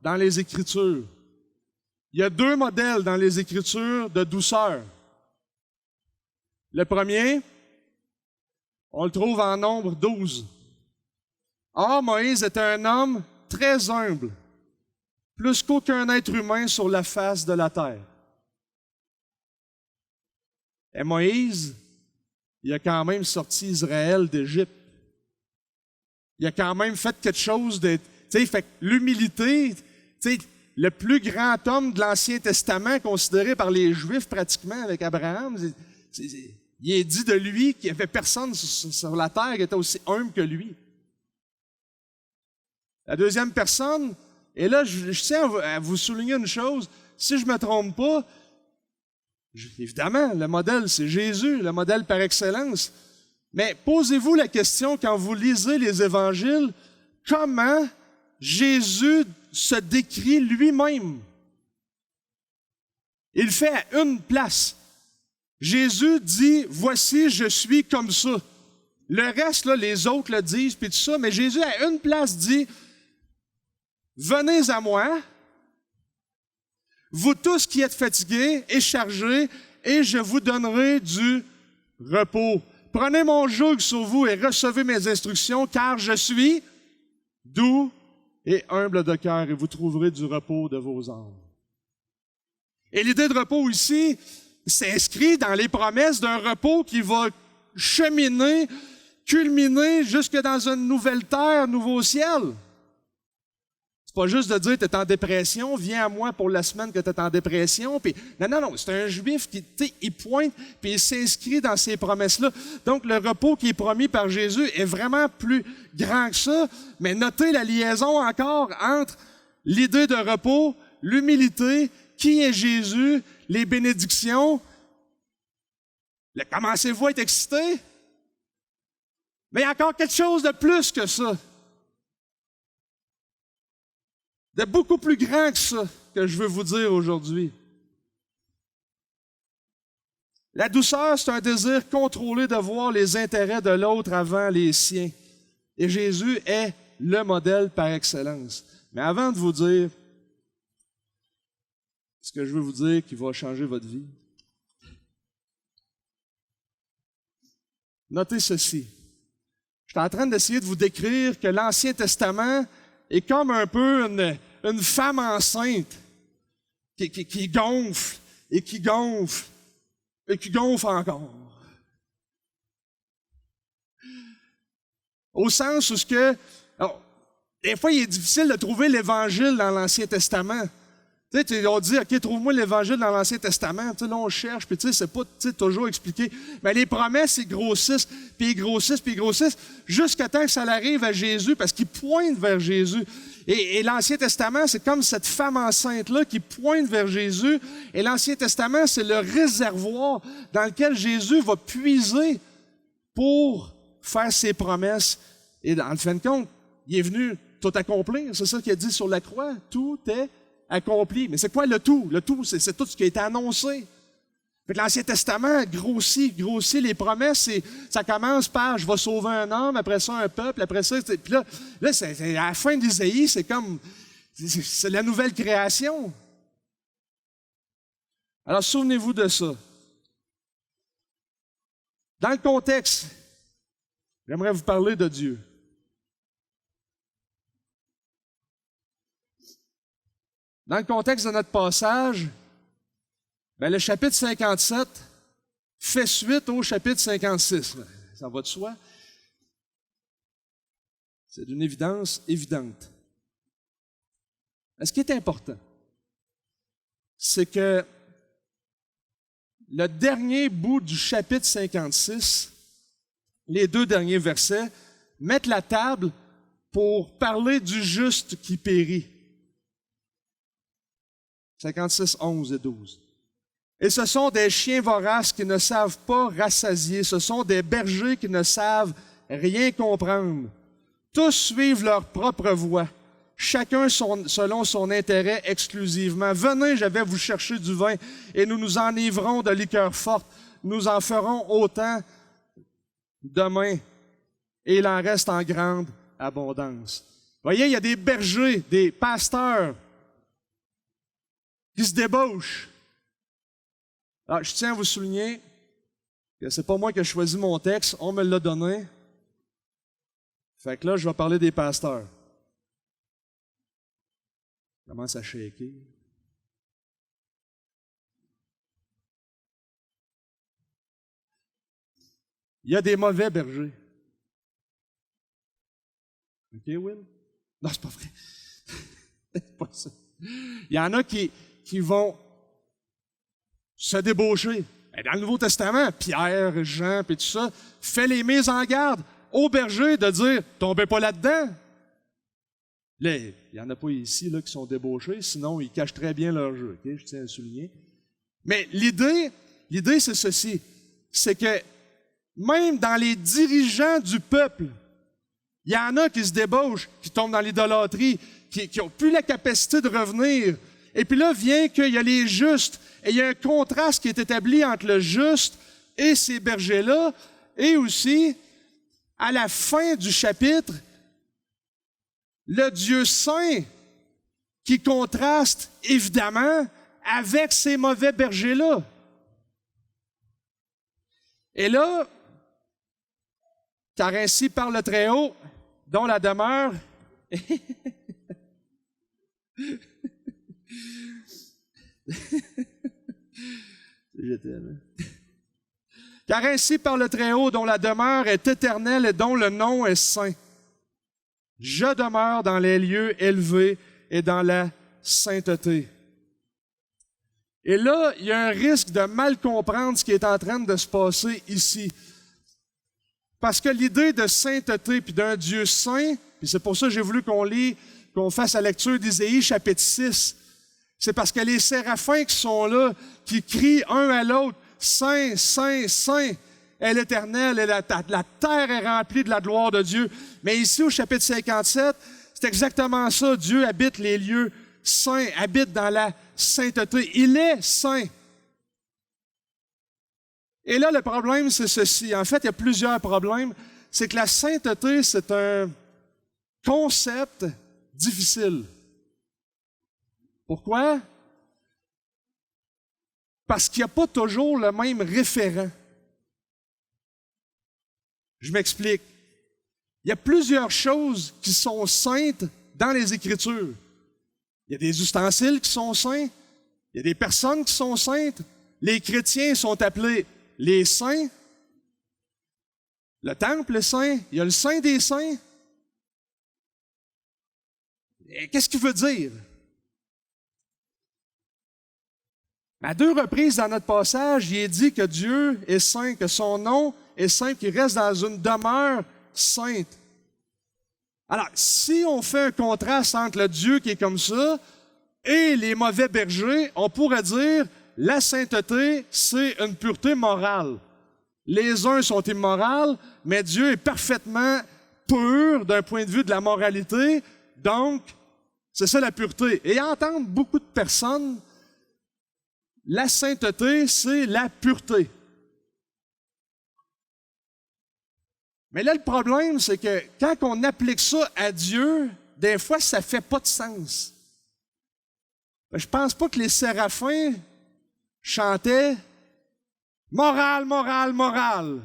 dans les Écritures. Il y a deux modèles dans les Écritures de douceur. Le premier, on le trouve en Nombre 12. Or, Moïse était un homme très humble, plus qu'aucun être humain sur la face de la terre. Et Moïse, il a quand même sorti Israël d'Égypte. Il a quand même fait quelque chose de... Tu sais, fait que l'humilité, tu sais, le plus grand homme de l'Ancien Testament, considéré par les Juifs pratiquement avec Abraham, il est dit de lui qu'il n'y avait personne sur la terre qui était aussi humble que lui. La deuxième personne, et là, je tiens à vous souligner une chose, si je ne me trompe pas, évidemment, le modèle, c'est Jésus, le modèle par excellence. Mais posez-vous la question quand vous lisez les évangiles, comment Jésus se décrit lui-même? Il le fait à une place. Jésus dit, voici, je suis comme ça. Le reste, là, les autres le disent, puis tout ça, mais Jésus à une place dit, venez à moi, vous tous qui êtes fatigués et chargés, et je vous donnerai du repos. Prenez mon joug sur vous et recevez mes instructions, car je suis doux et humble de cœur, et vous trouverez du repos de vos âmes. Et l'idée de repos ici s'inscrit dans les promesses d'un repos qui va cheminer, culminer jusque dans une nouvelle terre, un nouveau ciel. C'est pas juste de dire, tu es en dépression, viens à moi pour la semaine que tu es en dépression. Puis, non, c'est un juif qui, il pointe, puis il s'inscrit dans ces promesses-là. Donc, le repos qui est promis par Jésus est vraiment plus grand que ça. Mais notez la liaison encore entre l'idée de repos, l'humilité, qui est Jésus, les bénédictions. Commencez-vous à être excités? Mais il y a encore quelque chose de plus que ça. De beaucoup plus grand que ça que je veux vous dire aujourd'hui. La douceur, c'est un désir contrôlé de voir les intérêts de l'autre avant les siens. Et Jésus est le modèle par excellence. Mais avant de vous dire ce que je veux vous dire qui va changer votre vie, notez ceci. Je suis en train d'essayer de vous décrire que l'Ancien Testament est comme un peu une femme enceinte qui gonfle et qui gonfle et qui gonfle encore. Au sens où des fois, il est difficile de trouver l'Évangile dans l'Ancien Testament. Tu sais, on dit, OK, trouve-moi l'Évangile dans l'Ancien Testament. Tu sais, là, on cherche, puis tu sais, c'est pas toujours expliqué. Mais les promesses, ils grossissent, puis ils grossissent, puis ils grossissent, jusqu'à temps que ça arrive à Jésus, parce qu'ils pointent vers Jésus. Et l'Ancien Testament, c'est comme cette femme enceinte-là qui pointe vers Jésus. Et l'Ancien Testament, c'est le réservoir dans lequel Jésus va puiser pour faire ses promesses. Et dans le fin de compte, il est venu tout accomplir. C'est ça qu'il a dit sur la croix. Tout est accompli. Mais c'est quoi le tout? Le tout, c'est tout ce qui a été annoncé. Fait que l'Ancien Testament grossit les promesses. Ça commence par « je vais sauver un homme », après ça un peuple, après ça... Puis là c'est, à la fin d'Isaïe, c'est comme... C'est la nouvelle création. Alors, souvenez-vous de ça. Dans le contexte, j'aimerais vous parler de Dieu. Dans le contexte de notre passage, le chapitre 57 fait suite au chapitre 56. Ça va de soi. C'est d'une évidence évidente. Mais ce qui est important, c'est que le dernier bout du chapitre 56, les 2 derniers versets, mettent la table pour parler du juste qui périt. 56, 11 et 12. Et ce sont des chiens voraces qui ne savent pas rassasier. Ce sont des bergers qui ne savent rien comprendre. Tous suivent leur propre voie, chacun selon son intérêt exclusivement. Venez, je vais vous chercher du vin, et nous nous enivrons de liqueur forte. Nous en ferons autant demain, et il en reste en grande abondance. Vous voyez, il y a des bergers, des pasteurs qui se débauchent. Alors, je tiens à vous souligner que c'est pas moi qui ai choisi mon texte, on me l'a donné. Fait que là, je vais parler des pasteurs. Je commence à shaker. il y a des mauvais bergers. OK, Will? Non, c'est pas vrai. C'est pas ça. Il y en a qui vont se débaucher. Et dans le Nouveau Testament, Pierre, Jean, puis tout ça, fait les mises en garde aux bergers de dire « Tombez pas là-dedans ». Là, il n'y en a pas ici là, qui sont débauchés, sinon ils cachent très bien leur jeu. Okay? Je tiens à le souligner. Mais l'idée, c'est ceci. C'est que même dans les dirigeants du peuple, il y en a qui se débauchent, qui tombent dans l'idolâtrie, qui n'ont plus la capacité de revenir. Et puis là, vient qu'il y a les justes. Et il y a un contraste qui est établi entre le juste et ces bergers-là. Et aussi, à la fin du chapitre, le Dieu saint qui contraste évidemment avec ces mauvais bergers-là. Et là, car ainsi parle le Très-Haut, dont la demeure car ainsi parle le Très-Haut, dont la demeure est éternelle et dont le nom est saint. Je demeure dans les lieux élevés et dans la sainteté. Et là, il y a un risque de mal comprendre ce qui est en train de se passer ici. Parce que l'idée de sainteté puis d'un Dieu saint, puis c'est pour ça que j'ai voulu qu'on fasse la lecture d'Isaïe chapitre 6, c'est parce que les séraphins qui sont là, qui crient un à l'autre, « Saint, Saint, Saint », est l'Éternel, et la terre est remplie de la gloire de Dieu. Mais ici, au chapitre 57, c'est exactement ça. Dieu habite les lieux saints, habite dans la sainteté. Il est saint. Et là, le problème, c'est ceci. En fait, il y a plusieurs problèmes. C'est que la sainteté, c'est un concept difficile. Pourquoi? Parce qu'il n'y a pas toujours le même référent. Je m'explique. Il y a plusieurs choses qui sont saintes dans les Écritures. Il y a des ustensiles qui sont saints. Il y a des personnes qui sont saintes. Les chrétiens sont appelés les saints. Le temple est saint. Il y a le saint des saints. Et qu'est-ce qu'il veut dire? À 2 reprises dans notre passage, il est dit que Dieu est saint, que son nom est saint, qu'il reste dans une demeure sainte. Alors, si on fait un contraste entre le Dieu qui est comme ça et les mauvais bergers, on pourrait dire la sainteté, c'est une pureté morale. Les uns sont immoraux, mais Dieu est parfaitement pur d'un point de vue de la moralité. Donc, c'est ça la pureté. Et entendre beaucoup de personnes, la sainteté, c'est la pureté. Mais là, le problème, c'est que quand on applique ça à Dieu, des fois, ça ne fait pas de sens. Je ne pense pas que les séraphins chantaient « Morale, morale, morale ».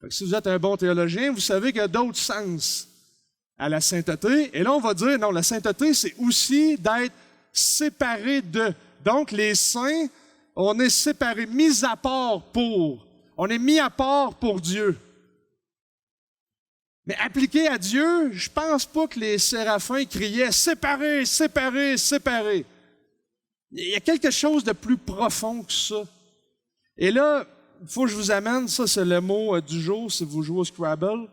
Si vous êtes un bon théologien, vous savez qu'il y a d'autres sens à la sainteté. Et là, on va dire, non, la sainteté, c'est aussi d'être séparé de. Donc, les saints, on est séparés, mis à part pour. On est mis à part pour Dieu. Mais appliqué à Dieu, je pense pas que les séraphins criaient « séparés, séparés, séparés ». Il y a quelque chose de plus profond que ça. Et là, il faut que je vous amène, ça c'est le mot du jour si vous jouez au Scrabble.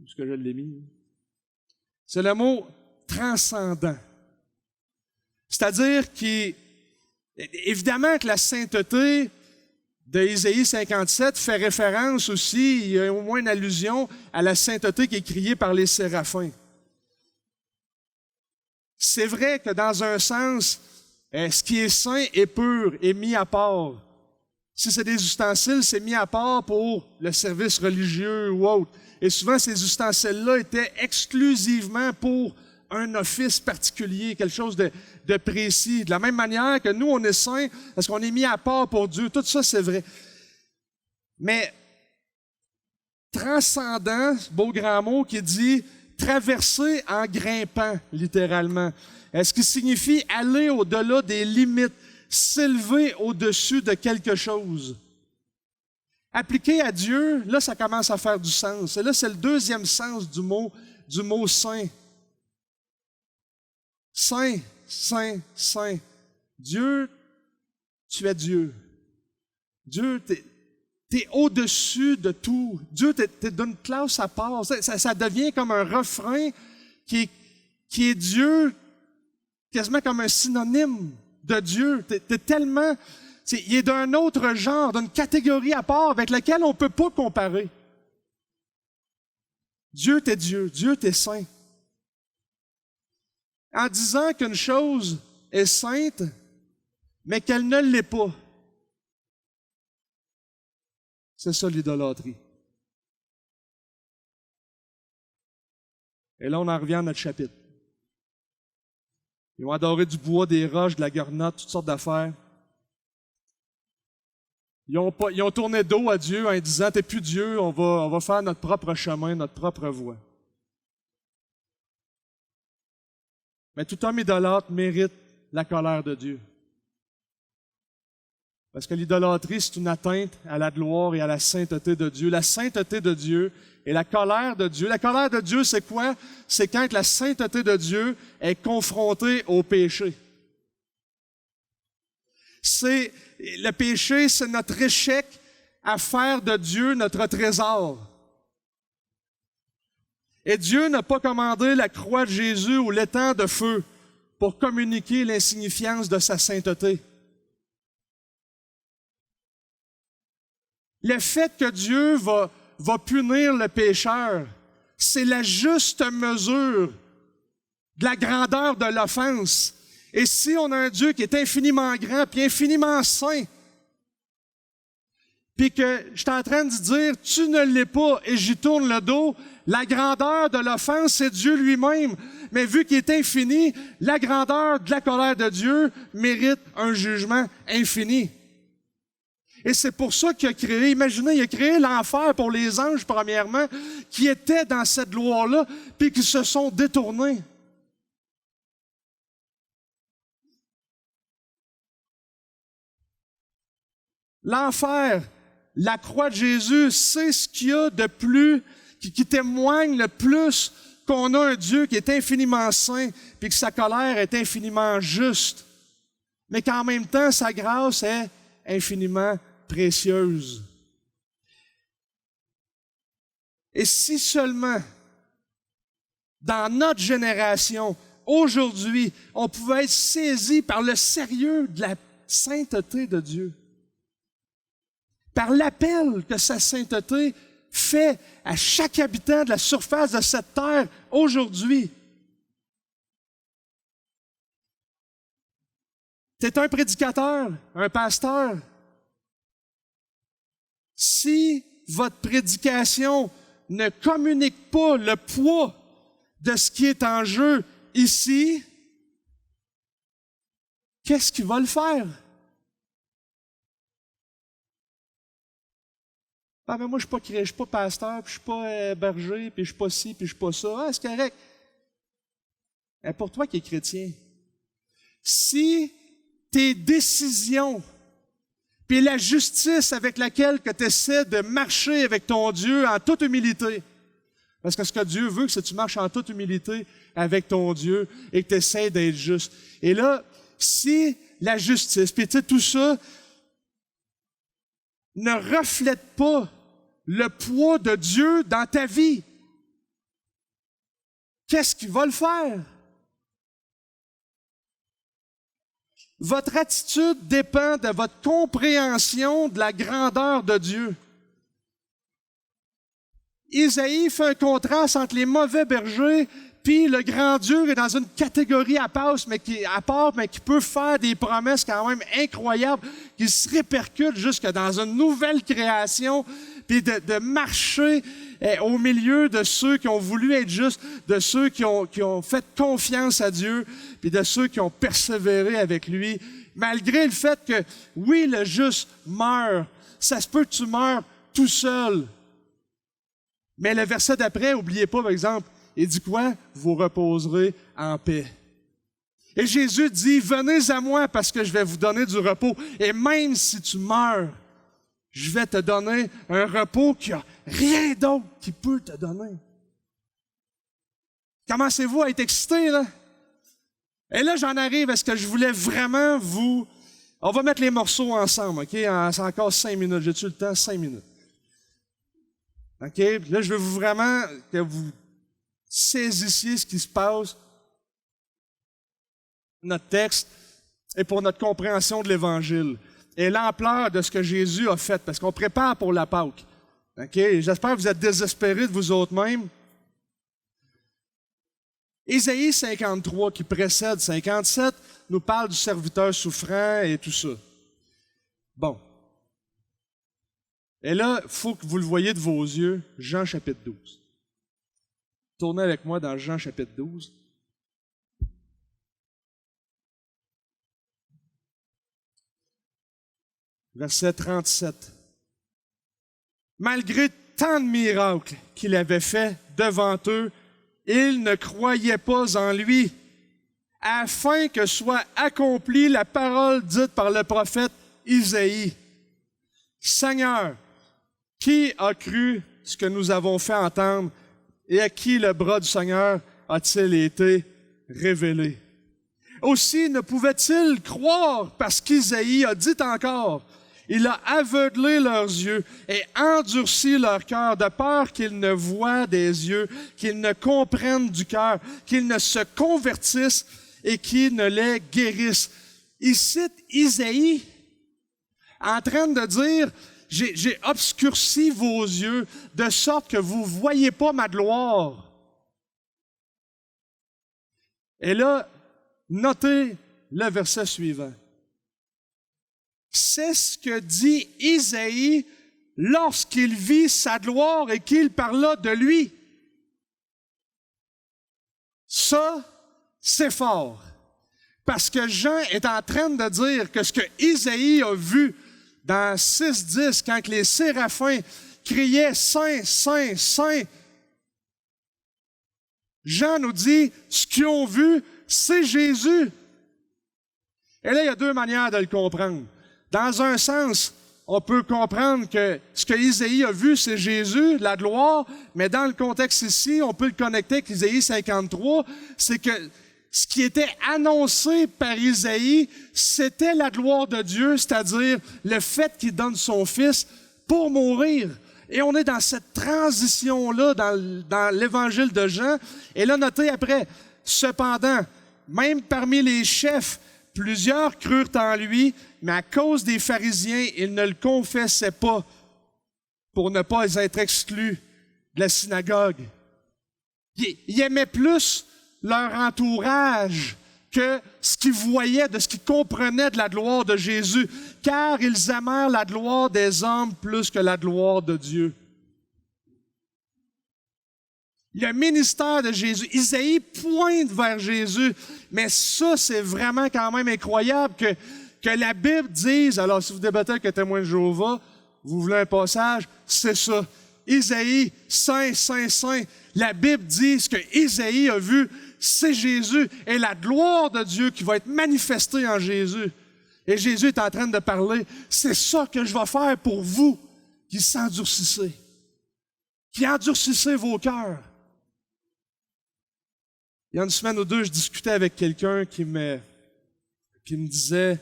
Est-ce que je l'ai mis? C'est le mot transcendant. C'est-à-dire qu'évidemment que la sainteté de Isaïe 57 fait référence aussi, il y a au moins une allusion à la sainteté qui est criée par les séraphins. C'est vrai que dans un sens, ce qui est saint et pur est mis à part. Si c'est des ustensiles, c'est mis à part pour le service religieux ou autre. Et souvent, ces ustensiles-là étaient exclusivement pour un office particulier, quelque chose de précis. De la même manière que nous, on est saints parce qu'on est mis à part pour Dieu. Tout ça, c'est vrai. Mais transcendant, beau grand mot qui dit traverser en grimpant, littéralement. Ce qui signifie aller au-delà des limites, s'élever au-dessus de quelque chose. Appliqué à Dieu, là, ça commence à faire du sens. Et là, c'est le deuxième sens du mot saint. Saint, saint, saint. Dieu, tu es Dieu. Dieu, t'es au-dessus de tout. Dieu, t'es d'une classe à part. Ça devient comme un refrain qui est Dieu, quasiment comme un synonyme de Dieu. T'es tellement... il est d'un autre genre, d'une catégorie à part avec laquelle on ne peut pas comparer. Dieu, t'es Dieu. Dieu, t'es saint. En disant qu'une chose est sainte, mais qu'elle ne l'est pas. C'est ça l'idolâtrie. Et là, on en revient à notre chapitre. Ils vont adorer du bois, des roches, de la garnotte, toutes sortes d'affaires. Ils ont tourné dos à Dieu en disant « T'es plus Dieu, on va faire notre propre chemin, notre propre voie. » Mais tout homme idolâtre mérite la colère de Dieu. Parce que l'idolâtrie, c'est une atteinte à la gloire et à la sainteté de Dieu. La sainteté de Dieu et la colère de Dieu. La colère de Dieu, c'est quoi? C'est quand la sainteté de Dieu est confrontée au péché. Le péché, c'est notre échec à faire de Dieu notre trésor. Et Dieu n'a pas commandé la croix de Jésus ou l'étang de feu pour communiquer l'insignifiance de sa sainteté. Le fait que Dieu va punir le pécheur, c'est la juste mesure de la grandeur de l'offense. Et si on a un Dieu qui est infiniment grand puis infiniment saint, puis que je suis en train de dire « tu ne l'es pas » et j'y tourne le dos, la grandeur de l'offense, c'est Dieu lui-même. Mais vu qu'il est infini, la grandeur de la colère de Dieu mérite un jugement infini. Et c'est pour ça qu'il a créé, imaginez, il a créé l'enfer pour les anges, premièrement, qui étaient dans cette gloire-là, puis qui se sont détournés. L'enfer, la croix de Jésus, c'est ce qu'il y a de plus, qui témoigne le plus qu'on a un Dieu qui est infiniment saint, puis que sa colère est infiniment juste, mais qu'en même temps, sa grâce est infiniment précieuse. Et si seulement, dans notre génération, aujourd'hui, on pouvait être saisi par le sérieux de la sainteté de Dieu, par l'appel que sa sainteté fait à chaque habitant de la surface de cette terre aujourd'hui. Tu es un prédicateur, un pasteur. Si votre prédication ne communique pas le poids de ce qui est en jeu ici, qu'est-ce qui va le faire? Ah, mais moi, je ne suis pas pasteur, puis je ne suis pas berger, puis je ne suis pas ci, puis je ne suis pas ça. Ah, c'est correct. Mais pour toi qui es chrétien, si tes décisions, puis la justice avec laquelle tu essaies de marcher avec ton Dieu en toute humilité, parce que ce que Dieu veut, c'est que tu marches en toute humilité avec ton Dieu et que tu essaies d'être juste. Et là, si la justice, puis tu sais, tout ça, ne reflète pas le poids de Dieu dans ta vie, qu'est-ce qui va le faire? Votre attitude dépend de votre compréhension de la grandeur de Dieu. Isaïe fait un contraste entre les mauvais bergers puis le grand Dieu est dans une catégorie à part, mais qui peut faire des promesses quand même incroyables, qui se répercutent jusque dans une nouvelle création, puis de marcher au milieu de ceux qui ont voulu être justes, de ceux qui ont fait confiance à Dieu, puis de ceux qui ont persévéré avec lui, malgré le fait que, oui, le juste meurt. Ça se peut que tu meurs tout seul. Mais le verset d'après, n'oubliez pas, par exemple, Il dit quoi? Vous reposerez en paix. Et Jésus dit, venez à moi parce que je vais vous donner du repos. Et même si tu meurs, je vais te donner un repos qu'il n'y a rien d'autre qui peut te donner. Commencez-vous à être excités, là? Et là, j'en arrive à ce que je voulais vraiment vous... On va mettre les morceaux ensemble, OK? C'est encore 5 minutes. J'ai-tu le temps? 5 minutes. OK? Là, je veux vraiment que vous saisissiez ce qui se passe, notre texte, et pour notre compréhension de l'Évangile. Et l'ampleur de ce que Jésus a fait, parce qu'on prépare pour la Pâque. OK? J'espère que vous êtes désespérés de vous autres mêmes. Ésaïe 53, qui précède 57, nous parle du serviteur souffrant et tout ça. Bon. Et là, il faut que vous le voyez de vos yeux, Jean chapitre 12. Tournez avec moi dans Jean chapitre 12. Verset 37. Malgré tant de miracles qu'il avait faits devant eux, ils ne croyaient pas en lui, afin que soit accomplie la parole dite par le prophète Isaïe. Seigneur, qui a cru ce que nous avons fait entendre et à qui le bras du Seigneur a-t-il été révélé? Aussi ne pouvait-il croire parce qu'Isaïe a dit encore, il a aveuglé leurs yeux et endurci leur cœur de peur qu'ils ne voient des yeux, qu'ils ne comprennent du cœur, qu'ils ne se convertissent et qu'ils ne les guérissent. Il cite Isaïe en train de dire, j'ai obscurci vos yeux de sorte que vous ne voyez pas ma gloire. Et là, notez le verset suivant. C'est ce que dit Isaïe lorsqu'il vit sa gloire et qu'il parla de lui. Ça, c'est fort. Parce que Jean est en train de dire que ce que Isaïe a vu dans 6:10, quand les séraphins criaient « Saint, Saint, Saint », Jean nous dit, ce qu'ils ont vu, c'est Jésus. Et là, il y a deux manières de le comprendre. Dans un sens, on peut comprendre que ce que Isaïe a vu, c'est Jésus, la gloire, mais dans le contexte ici, on peut le connecter avec Isaïe 53, c'est que ce qui était annoncé par Isaïe, c'était la gloire de Dieu, c'est-à-dire le fait qu'il donne son Fils pour mourir. Et on est dans cette transition-là dans l'Évangile de Jean. Et là, notez après, cependant, même parmi les chefs, plusieurs crurent en lui, mais à cause des pharisiens, ils ne le confessaient pas pour ne pas être exclus de la synagogue. Ils aimaient plus leur entourage que ce qu'ils voyaient, de ce qu'ils comprenaient de la gloire de Jésus, car ils aimèrent la gloire des hommes plus que la gloire de Dieu. Le ministère de Jésus, Isaïe pointe vers Jésus, mais ça, c'est vraiment quand même incroyable que la Bible dise, alors si vous débattez avec un témoin de Jéhovah, vous voulez un passage, c'est ça. Isaïe, Saint, Saint, Saint, la Bible dit ce que Isaïe a vu, c'est Jésus et la gloire de Dieu qui va être manifestée en Jésus. Et Jésus est en train de parler, c'est ça que je vais faire pour vous qui s'endurcissez, qui endurcissez vos cœurs. Il y a une semaine ou deux, je discutais avec quelqu'un qui me disait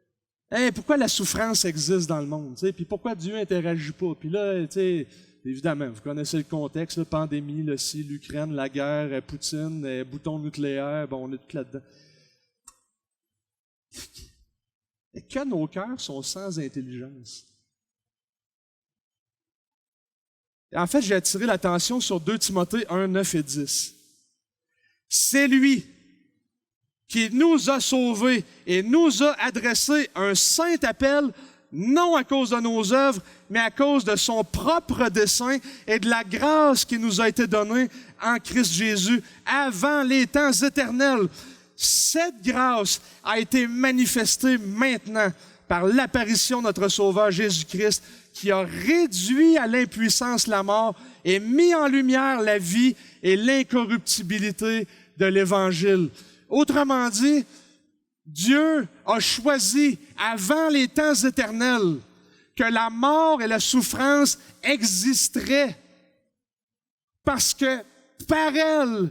« Hey, pourquoi la souffrance existe dans le monde? Puis pourquoi Dieu n'interagit pas? » Puis là, évidemment, vous connaissez le contexte, la pandémie, l'Ukraine, la guerre, Poutine, bouton nucléaire, bon, on est tout là-dedans. Et que nos cœurs sont sans intelligence. Et en fait, j'ai attiré l'attention sur 2 Timothée 1, 9 et 10. C'est lui qui nous a sauvés et nous a adressé un saint appel, non à cause de nos œuvres, mais à cause de son propre dessein et de la grâce qui nous a été donnée en Christ Jésus avant les temps éternels. Cette grâce a été manifestée maintenant par l'apparition de notre Sauveur Jésus-Christ qui a réduit à l'impuissance la mort et mis en lumière la vie et l'incorruptibilité de l'Évangile. Autrement dit, Dieu a choisi avant les temps éternels que la mort et la souffrance existeraient parce que par elle,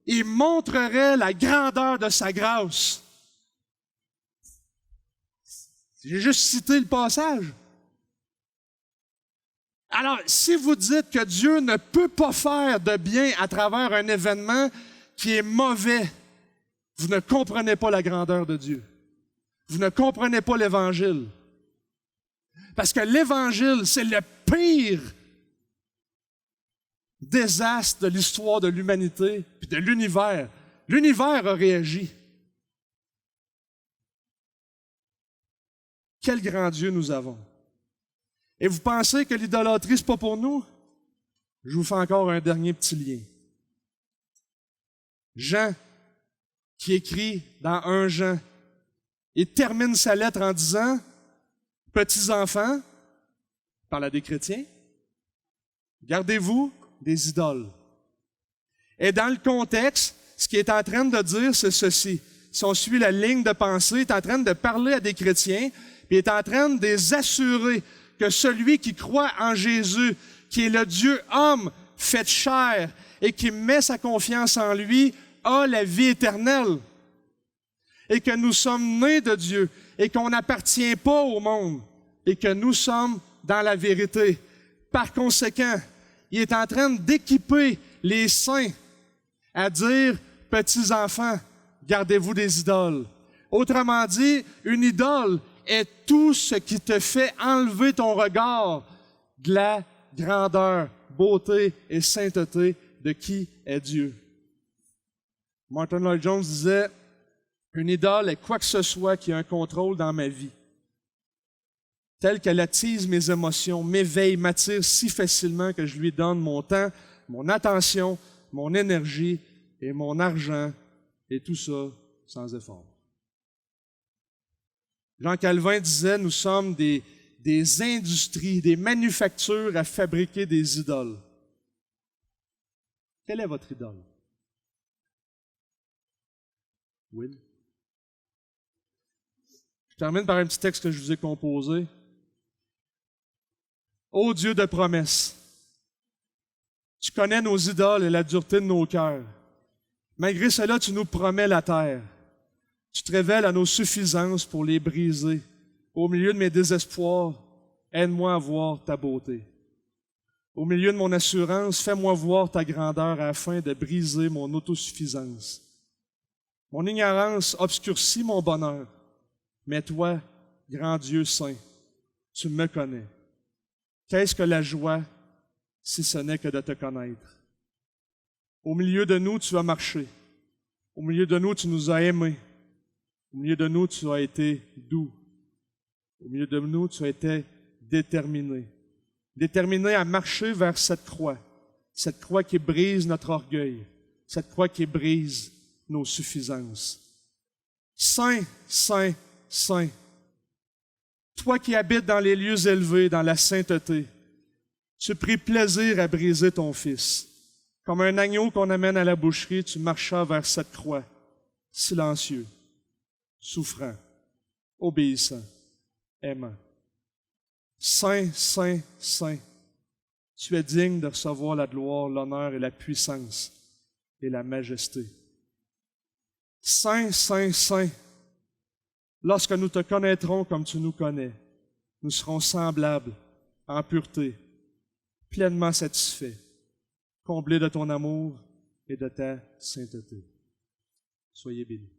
il montrerait la grandeur de sa grâce. J'ai juste cité le passage. Alors, si vous dites que Dieu ne peut pas faire de bien à travers un événement qui est mauvais, vous ne comprenez pas la grandeur de Dieu. Vous ne comprenez pas l'Évangile. Parce que l'Évangile, c'est le pire désastre de l'histoire de l'humanité et de l'univers. L'univers a réagi. Quel grand Dieu nous avons. Et vous pensez que l'idolâtrie, c'est pas pour nous? Je vous fais encore un dernier petit lien. Jean, qui écrit dans 1 Jean, il termine sa lettre en disant, « Petits enfants, parle à des chrétiens, gardez-vous des idoles. » Et dans le contexte, ce qu'il est en train de dire, c'est ceci. Si on suit la ligne de pensée, il est en train de parler à des chrétiens, puis il est en train de les assurer que celui qui croit en Jésus, qui est le Dieu homme fait chair et qui met sa confiance en lui, a la vie éternelle. Et que nous sommes nés de Dieu et qu'on n'appartient pas au monde et que nous sommes dans la vérité. Par conséquent, il est en train d'équiper les saints à dire, « Petits enfants, gardez-vous des idoles. » Autrement dit, une idole est tout ce qui te fait enlever ton regard de la grandeur, beauté et sainteté de qui est Dieu. Martin Lloyd-Jones disait, « Une idole est quoi que ce soit qui a un contrôle dans ma vie, telle qu'elle attise mes émotions, m'éveille, m'attire si facilement que je lui donne mon temps, mon attention, mon énergie et mon argent, et tout ça sans effort. » Jean Calvin disait, nous sommes des industries, des manufactures à fabriquer des idoles. Quelle est votre idole? Will? Je termine par un petit texte que je vous ai composé. Ô Dieu de promesses, tu connais nos idoles et la dureté de nos cœurs. Malgré cela, tu nous promets la terre. Tu te révèles à nos suffisances pour les briser. Au milieu de mes désespoirs, aide-moi à voir ta beauté. Au milieu de mon assurance, fais-moi voir ta grandeur afin de briser mon autosuffisance. Mon ignorance obscurcit mon bonheur, mais toi, grand Dieu saint, tu me connais. Qu'est-ce que la joie si ce n'est que de te connaître? Au milieu de nous, tu as marché. Au milieu de nous, tu nous as aimés. Au milieu de nous, tu as été doux. Au milieu de nous, tu as été déterminé. Déterminé à marcher vers cette croix qui brise notre orgueil, cette croix qui brise nos suffisances. Saint, Saint, Saint, toi qui habites dans les lieux élevés, dans la sainteté, tu pris plaisir à briser ton Fils. Comme un agneau qu'on amène à la boucherie, tu marchas vers cette croix, silencieux, souffrant, obéissant, aimant. Saint, Saint, Saint, tu es digne de recevoir la gloire, l'honneur et la puissance et la majesté. Saint, Saint, Saint, lorsque nous te connaîtrons comme tu nous connais, nous serons semblables en pureté, pleinement satisfaits, comblés de ton amour et de ta sainteté. Soyez bénis.